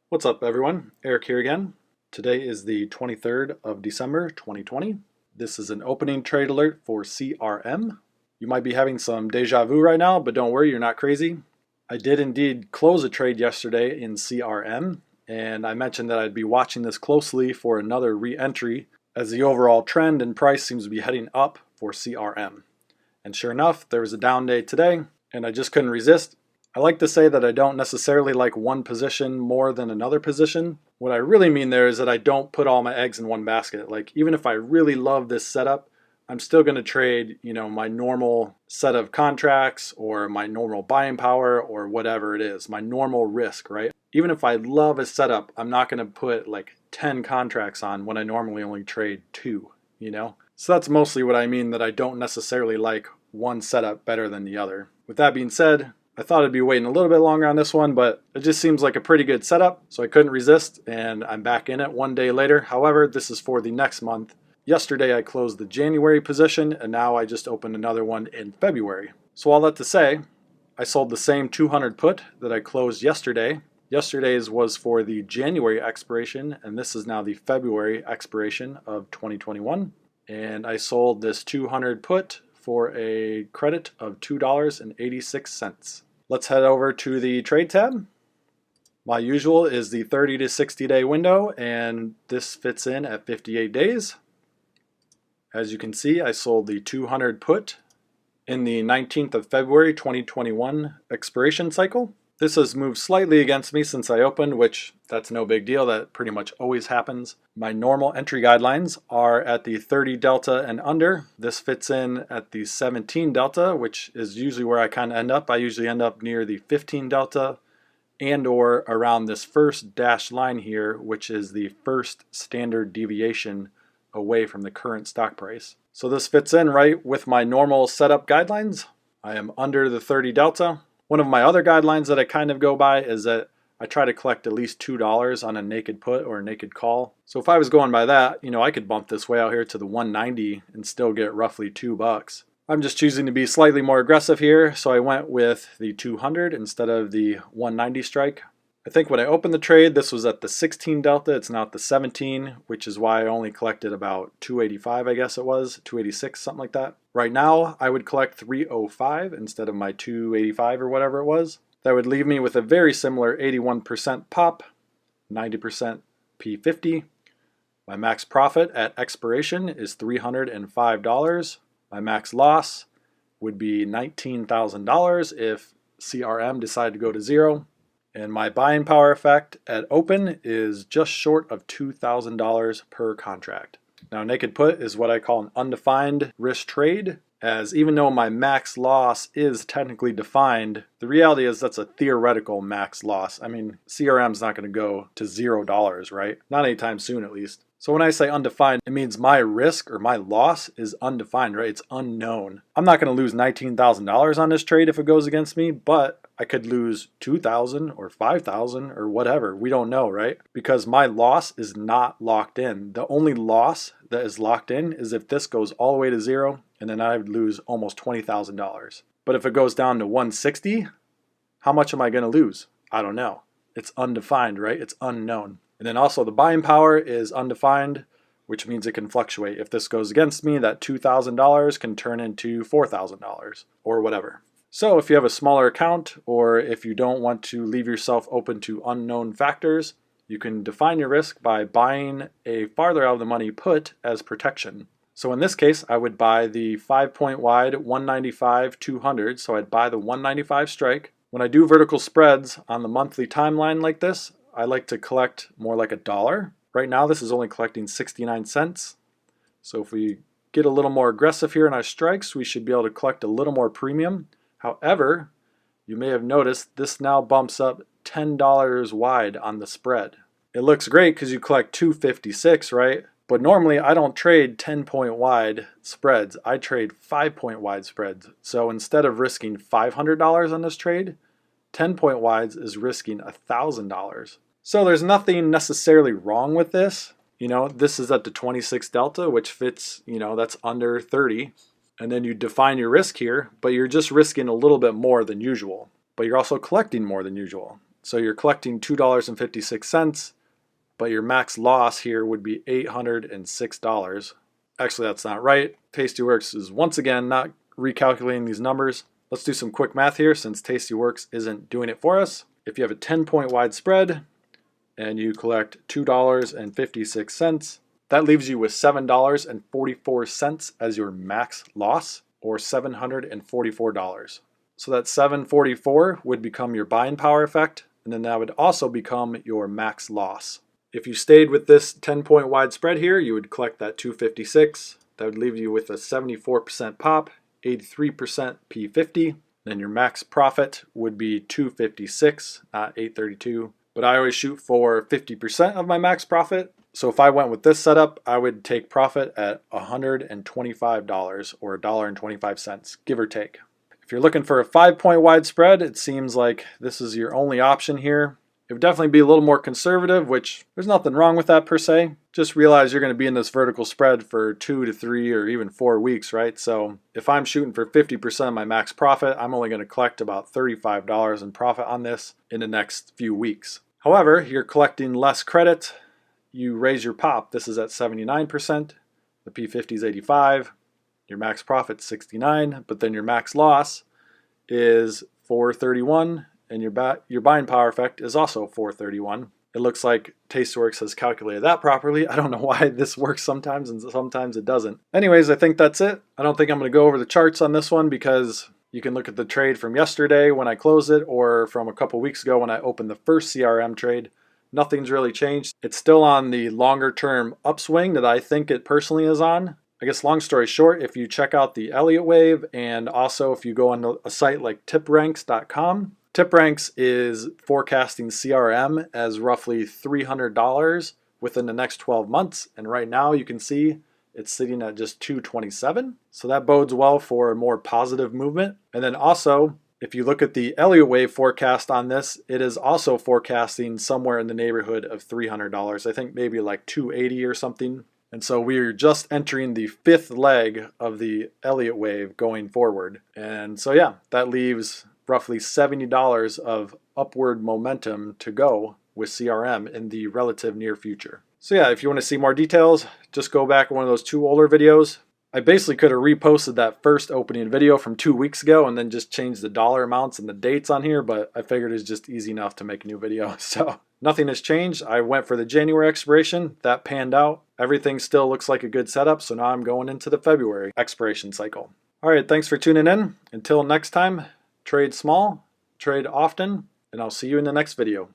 What's up, everyone? Eric here again. Today is the 23rd of December 2020. This is an opening trade alert for CRM. You might be having some deja vu right now, but don't worry, you're not crazy. I did indeed close a trade yesterday in CRM, and I mentioned that I'd be watching this closely for another re-entry as the overall trend and price seems to be heading up for CRM. And sure enough, there was a down day today, and I just couldn't resist. I like to say that I don't necessarily like one position more than another position. What I really mean there is that I don't put all my eggs in one basket. Like, even if I really love this setup, I'm still going to trade, my normal set of contracts or my normal buying power or whatever it is, my normal risk, right? Even if I love a setup, I'm not going to put like 10 contracts on when I normally only trade 2, So that's mostly what I mean, that I don't necessarily like one setup better than the other. With that being said, I thought I'd be waiting a little bit longer on this one, but it just seems like a pretty good setup, so I couldn't resist, and I'm back in it one day later. However, this is for the next month. Yesterday I closed the January position, and now I just opened another one in February. So all that to say, I sold the same 200 put that I closed yesterday. Yesterday's was for the January expiration, and this is now the February expiration of 2021. And I sold this 200 put for a credit of $2.86. Let's head over to the trade tab. My usual is the 30 to 60 day window, and this fits in at 58 days. As you can see, I sold the 200 put in the 19th of February 2021 expiration cycle. This has moved slightly against me since I opened, which that's no big deal. That pretty much always happens. My normal entry guidelines are at the 30 delta and under. This fits in at the 17 delta, which is usually where I kind of end up. I usually end up near the 15 delta and or around this first dashed line here, which is the first standard deviation away from the current stock price. So this fits in right with my normal setup guidelines. I am under the 30 delta. One of my other guidelines that I kind of go by is that I try to collect at least $2 on a naked put or a naked call. So if I was going by that, I could bump this way out here to the 190 and still get roughly $2. I'm just choosing to be slightly more aggressive here, so I went with the 200 instead of the 190 strike. I think when I opened the trade, this was at the 16 delta. It's now at the 17, which is why I only collected about 285, I guess it was, 286, something like that. Right now, I would collect 305 instead of my 285 or whatever it was. That would leave me with a very similar 81% pop, 90% P50. My max profit at expiration is $305. My max loss would be $19,000 if CRM decided to go to zero. And my buying power effect at open is just short of $2,000 per contract. Now, naked put is what I call an undefined risk trade, as even though my max loss is technically defined, the reality is that's a theoretical max loss. I mean, CRM's not going to go to $0, right? Not anytime soon, at least. So when I say undefined, it means my risk or my loss is undefined, right? It's unknown. I'm not going to lose $19,000 on this trade if it goes against me, but I could lose $2,000 or $5,000 or whatever. We don't know, right? Because my loss is not locked in. The only loss that is locked in is if this goes all the way to zero, and then I would lose almost $20,000. But if it goes down to 160, how much am I going to lose? I don't know. It's undefined, right? It's unknown. And then also the buying power is undefined, which means it can fluctuate. If this goes against me, that $2,000 can turn into $4,000 or whatever. So if you have a smaller account, or if you don't want to leave yourself open to unknown factors, you can define your risk by buying a farther out of the money put as protection. So in this case, I would buy the 5-point wide 195 200. So I'd buy the 195 strike. When I do vertical spreads on the monthly timeline like this, I like to collect more like $1. Right now, this is only collecting 69 cents. So if we get a little more aggressive here in our strikes, we should be able to collect a little more premium. However, you may have noticed this now bumps up $10 wide on the spread. It looks great because you collect 256, right? But normally I don't trade 10-point wide spreads. I trade 5-point wide spreads. So instead of risking $500 on this trade, 10-point wides is risking $1,000. So there's nothing necessarily wrong with this. This is at the 26 delta, which fits, that's under 30. And then you define your risk here, but you're just risking a little bit more than usual. But you're also collecting more than usual. So you're collecting $2.56, but your max loss here would be $806. Actually, that's not right. Tastyworks is once again not recalculating these numbers. Let's do some quick math here since Tastyworks isn't doing it for us. If you have a 10-point wide spread and you collect $2.56, that leaves you with $7.44 as your max loss, or $744. So that $744 would become your buying power effect, and then that would also become your max loss. If you stayed with this 10-point wide spread here, you would collect that $256. That would leave you with a 74% pop, 83% P50. Then your max profit would be $256, not $832. But I always shoot for 50% of my max profit. So if I went with this setup, I would take profit at $125 or $1.25, give or take. If you're looking for a 5-point wide spread, it seems like this is your only option here. It would definitely be a little more conservative, which there's nothing wrong with that per se. Just realize you're going to be in this vertical spread for 2 to 3 or even 4 weeks, right? So if I'm shooting for 50% of my max profit, I'm only going to collect about $35 in profit on this in the next few weeks. However, you're collecting less credit. You raise your pop. This is at 79%. The P50 is 85. Your max profit's 69, but then your max loss is 431, and your buying power effect is also 431. It looks like Tastyworks has calculated that properly. I don't know why this works sometimes and sometimes it doesn't. Anyways, I think that's it. I don't think I'm going to go over the charts on this one because you can look at the trade from yesterday when I closed it or from a couple weeks ago when I opened the first CRM trade. Nothing's really changed. It's still on the longer term upswing that I think it personally is on. I guess long story short, if you check out the Elliott wave and also if you go on a site like tipranks.com, TipRanks is forecasting CRM as roughly $300 within the next 12 months. And right now you can see it's sitting at just $227. So that bodes well for a more positive movement. And then also, if you look at the Elliott wave forecast on this, it is also forecasting somewhere in the neighborhood of $300. I think maybe like $280 or something. And so we're just entering the 5th leg of the Elliott wave going forward. And so yeah, that leaves roughly $70 of upward momentum to go with CRM in the relative near future. So yeah, if you want to see more details, just go back to one of those 2 older videos. I basically could have reposted that first opening video from 2 weeks ago and then just changed the dollar amounts and the dates on here, but I figured it's just easy enough to make a new video. So nothing has changed. I went for the January expiration. That panned out. Everything still looks like a good setup, so now I'm going into the February expiration cycle. All right, thanks for tuning in. Until next time, trade small, trade often, and I'll see you in the next video.